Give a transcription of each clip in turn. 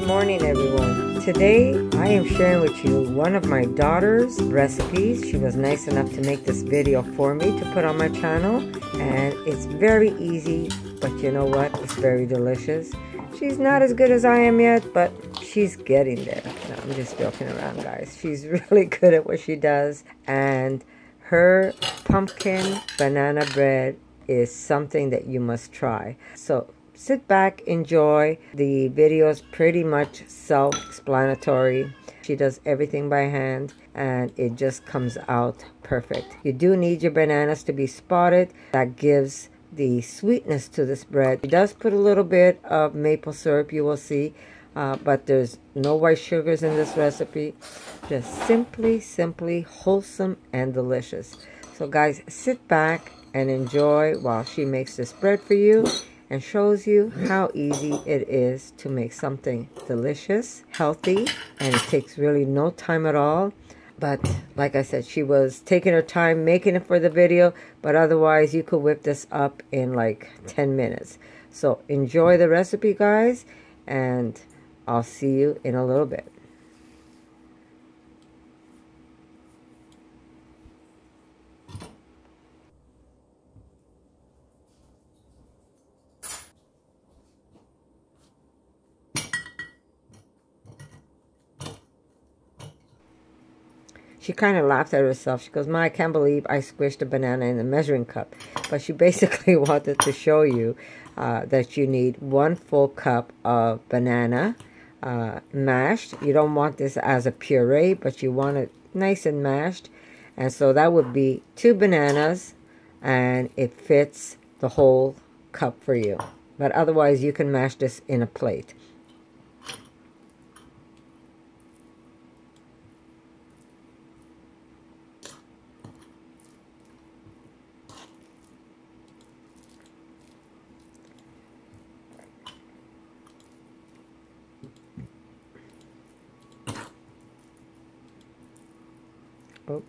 Good morning, everyone. Today I am sharing with you one of my daughter's recipes. She was nice enough to make this video for me to put on my channel, and it's very easy, but you know what? It's very delicious. She's not as good as I am yet, but she's getting there. No, I'm just joking around, guys. She's really good at what she does, and her pumpkin banana bread is something that you must try. So sit back, enjoy. The video is pretty much self-explanatory. She does everything by hand, and it just comes out perfect. You do need your bananas to be spotted. That gives the sweetness to this bread. She does put a little bit of maple syrup, you will see, but there's no white sugars in this recipe. Just simply wholesome and delicious. So guys, sit back and enjoy while she makes this bread for you and shows you how easy it is to make something delicious, healthy, and it takes really no time at all. But like I said, she was taking her time making it for the video, but otherwise you could whip this up in like 10 minutes. So enjoy the recipe, guys, and I'll see you in a little bit. She kind of laughed at herself. She goes, "Ma, I can't believe I squished a banana in a measuring cup." But she basically wanted to show you that you need 1 full cup of banana mashed. You don't want this as a puree, but you want it nice and mashed. And so that would be 2 bananas, and it fits the whole cup for you. But otherwise, you can mash this in a plate. Oh.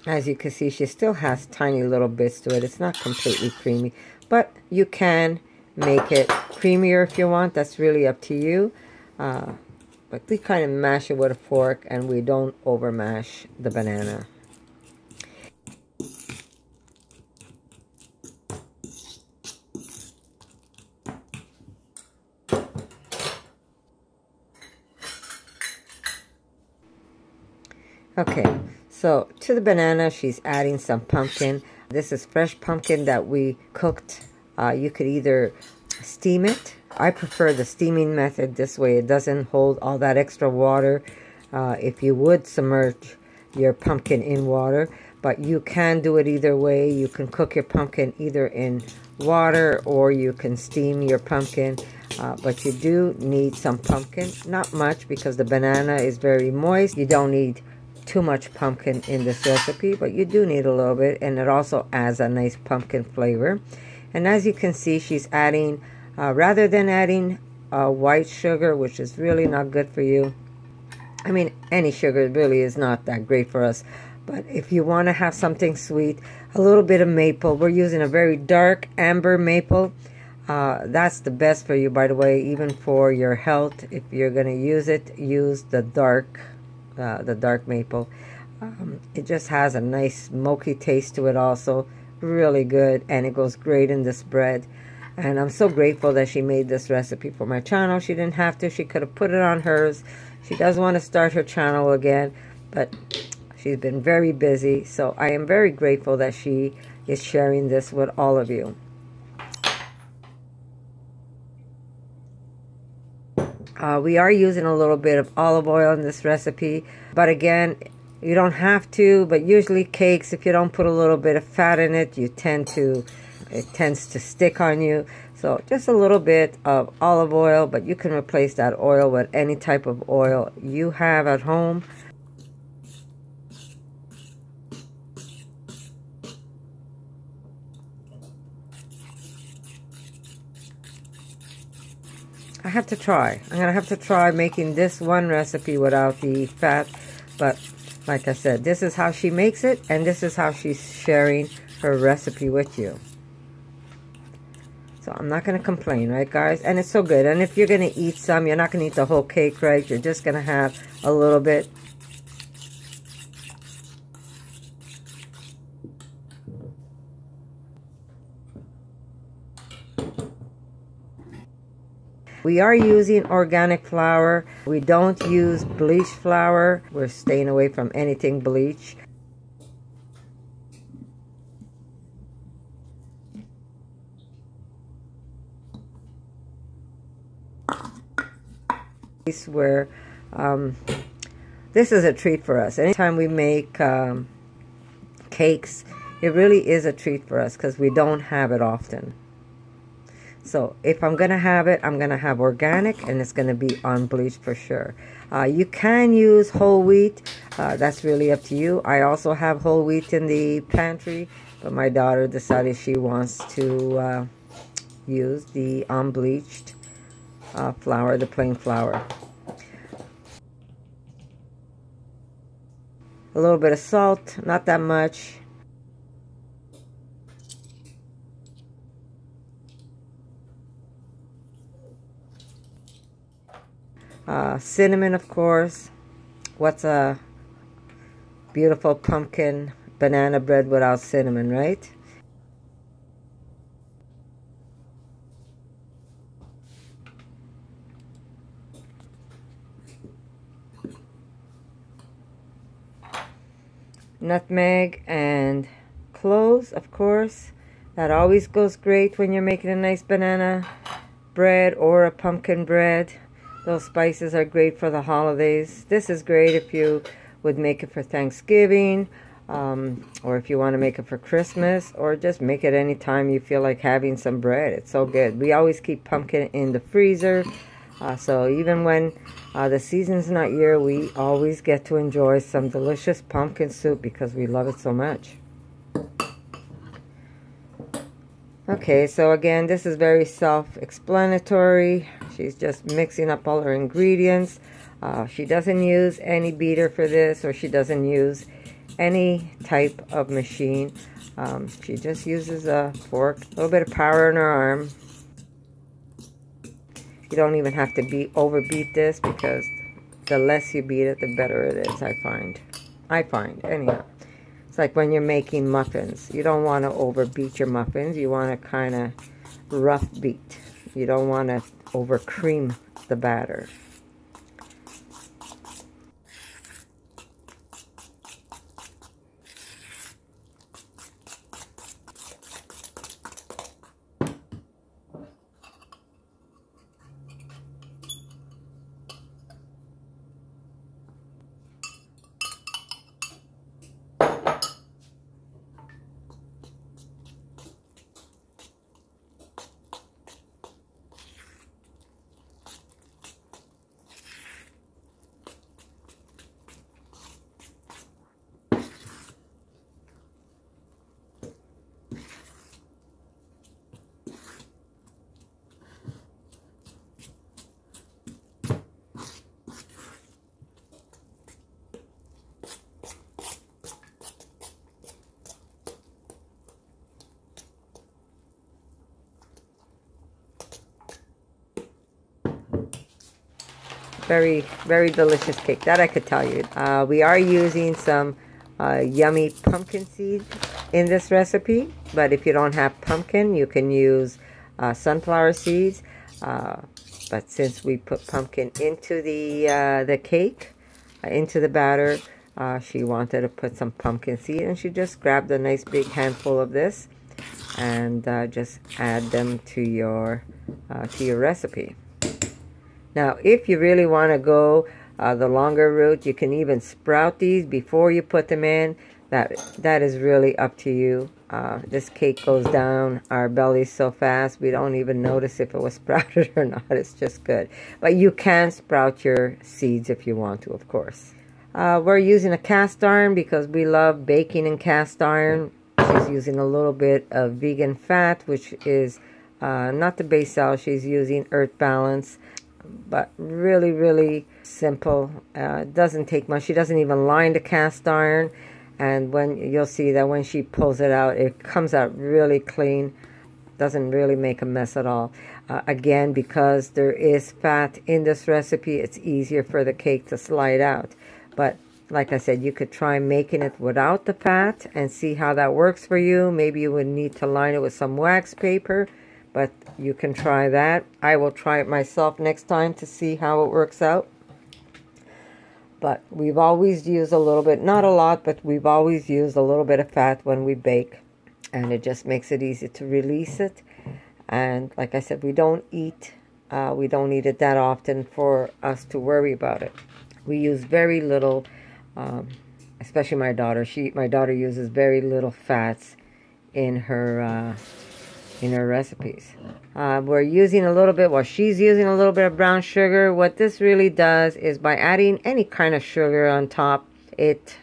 As you can see, she still has tiny little bits to it. It's not completely creamy, but you can make it creamier if you want. That's really up to you. But we kind of mash it with a fork, and we don't over mash the banana. Okay, so to the banana, she's adding some pumpkin. This is fresh pumpkin that we cooked. You could either steam it. I prefer the steaming method. This way it doesn't hold all that extra water. If you would submerge your pumpkin in water, but you can do it either way. You can cook your pumpkin either in water or you can steam your pumpkin. But you do need some pumpkin. Not much, because the banana is very moist. You don't need too much pumpkin in this recipe, but you do need a little bit, and it also adds a nice pumpkin flavor. And as you can see, she's adding, rather than adding white sugar, which is really not good for you. I mean, any sugar really is not that great for us, but if you want to have something sweet, a little bit of maple. We're using a very dark amber maple. That's the best for you, by the way, even for your health. If you're going to use it, use the dark maple. It just has a nice smoky taste to it also. Really good, and it goes great in this bread. And I'm so grateful that she made this recipe for my channel. She didn't have to. She could have put it on hers. She does want to start her channel again, but she's been very busy. So I am very grateful that she is sharing this with all of you. We are using a little bit of olive oil in this recipe, but again, you don't have to. But usually cakes, if you don't put a little bit of fat in it, it tends to stick on you. So just a little bit of olive oil, but you can replace that oil with any type of oil you have at home. I have to try. I'm going to have to try making this one recipe without the fat. But like I said, this is how she makes it, and this is how she's sharing her recipe with you. So I'm not going to complain, right, guys? And it's so good. And if you're going to eat some, you're not going to eat the whole cake, right? You're just going to have a little bit. We are using organic flour. We don't use bleached flour. We're staying away from anything bleached. Where this is a treat for us. Anytime we make cakes, it really is a treat for us because we don't have it often. So if I'm going to have it, I'm going to have organic, and it's going to be unbleached for sure. You can use whole wheat. That's really up to you. I also have whole wheat in the pantry, but my daughter decided she wants to use the unbleached flour, the plain flour. A little bit of salt, not that much. Cinnamon, of course. What's a beautiful pumpkin banana bread without cinnamon, right? Nutmeg and cloves, of course. That always goes great when you're making a nice banana bread or a pumpkin bread. Those spices are great for the holidays. This is great if you would make it for Thanksgiving, or if you want to make it for Christmas, or just make it anytime you feel like having some bread. It's so good. We always keep pumpkin in the freezer, so even when the season's not here, we always get to enjoy some delicious pumpkin soup because we love it so much. Okay, so again, this is very self-explanatory. She's just mixing up all her ingredients. She doesn't use any beater for this, or she doesn't use any type of machine. She just uses a fork, a little bit of power in her arm. You don't even have to overbeat this, because the less you beat it, the better it is, I find, anyhow. It's like when you're making muffins. You don't want to overbeat your muffins. You want to kind of rough beat. You don't want to over cream the batter. Very, very delicious cake. That I could tell you. We are using some yummy pumpkin seeds in this recipe. But if you don't have pumpkin, you can use sunflower seeds. But since we put pumpkin into the cake, into the batter, she wanted to put some pumpkin seed. And she just grabbed a nice big handful of this and just add them to your recipe. Now, if you really want to go the longer route, you can even sprout these before you put them in. That is really up to you. This cake goes down our bellies so fast, we don't even notice if it was sprouted or not. It's just good. But you can sprout your seeds if you want to, of course. We're using a cast iron because we love baking in cast iron. She's using a little bit of vegan fat, which is not the base cell. She's using Earth Balance. but really, really simple. It doesn't take much. She doesn't even line the cast iron. And when you'll see that when she pulls it out, it comes out really clean. Doesn't really make a mess at all. Again, because there is fat in this recipe, it's easier for the cake to slide out. But like I said, you could try making it without the fat and see how that works for you. Maybe you would need to line it with some wax paper, but you can try that. I will try it myself next time to see how it works out. But we've always used a little bit, not a lot, but we've always used a little bit of fat when we bake. And it just makes it easy to release it. And like I said, we don't eat it that often for us to worry about it. We use very little, especially my daughter. My daughter uses very little fats in her recipes. We're using a little bit, she's using a little bit of brown sugar. What this really does is by adding any kind of sugar on top, it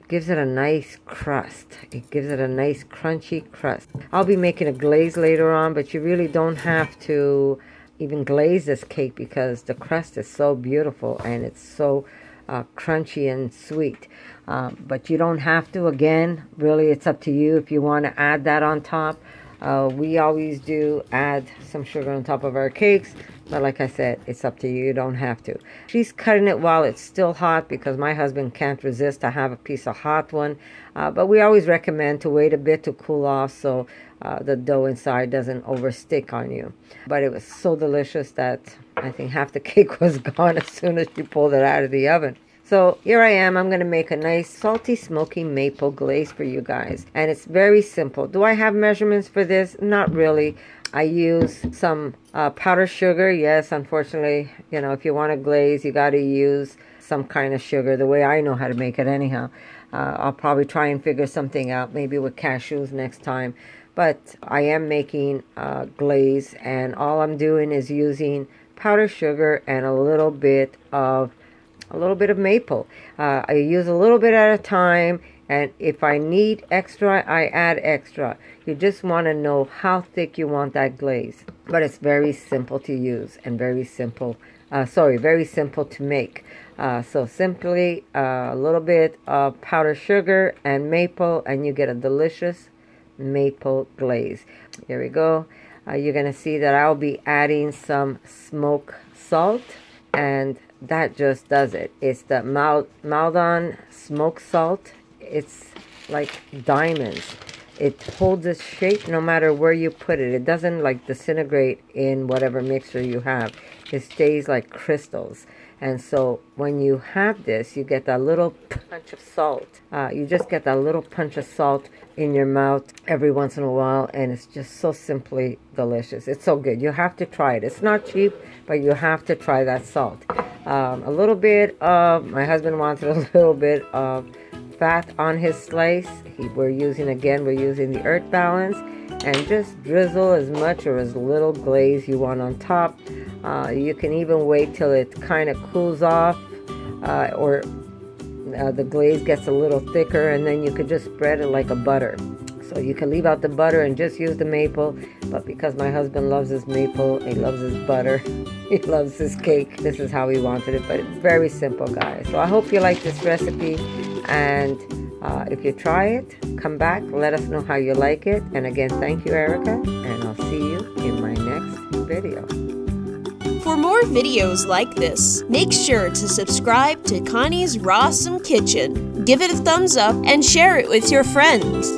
gives it a nice crust. It gives it a nice crunchy crust. I'll be making a glaze later on, but you really don't have to even glaze this cake because the crust is so beautiful and it's so crunchy and sweet. But you don't have to. Again, really, it's up to you if you want to add that on top. We always do add some sugar on top of our cakes, but like I said, it's up to you. You don't have to. She's cutting it while it's still hot because my husband can't resist to have a piece of hot one. But we always recommend to wait a bit to cool off so the dough inside doesn't overstick on you. But it was so delicious that I think half the cake was gone as soon as she pulled it out of the oven. So here I am. I'm going to make a nice salty, smoky maple glaze for you guys. And it's very simple. Do I have measurements for this? Not really. I use some powdered sugar. Yes, unfortunately, you know, if you want a glaze, you got to use some kind of sugar, the way I know how to make it anyhow. I'll probably try and figure something out, maybe with cashews next time. But I am making glaze, and all I'm doing is using powdered sugar and a little bit of maple. I use a little bit at a time, and if I need extra, I add extra. You just want to know how thick you want that glaze. But it's very simple to use and very simple to make. So simply a little bit of powdered sugar and maple, and you get a delicious maple glaze. Here we go. You're going to see that I'll be adding some smoked salt, and that just does it. It's the Maldon smoked salt. It's like diamonds. It holds its shape no matter where you put it. It doesn't like disintegrate in whatever mixture you have. It stays like crystals. And so when you have this, you get that little punch of salt. You just get that little punch of salt in your mouth every once in a while, and it's just so simply delicious. It's so good. You have to try it. It's not cheap, but you have to try that salt. A little bit of, my husband wanted a little bit of fat on his slice. We're using the earth balance, and just drizzle as much or as little glaze you want on top. You can even wait till it kind of cools off, or the glaze gets a little thicker, and then you could just spread it like a butter. So you can leave out the butter and just use the maple, but because my husband loves his maple, he loves his butter, he loves his cake, this is how he wanted it. But it's very simple, guys. So I hope you like this recipe, and if you try it, come back, let us know how you like it. And again, thank you, Erika, and I'll see you in my next video. For more videos like this, make sure to subscribe to Connie's RAWsome Kitchen, give it a thumbs up, and share it with your friends.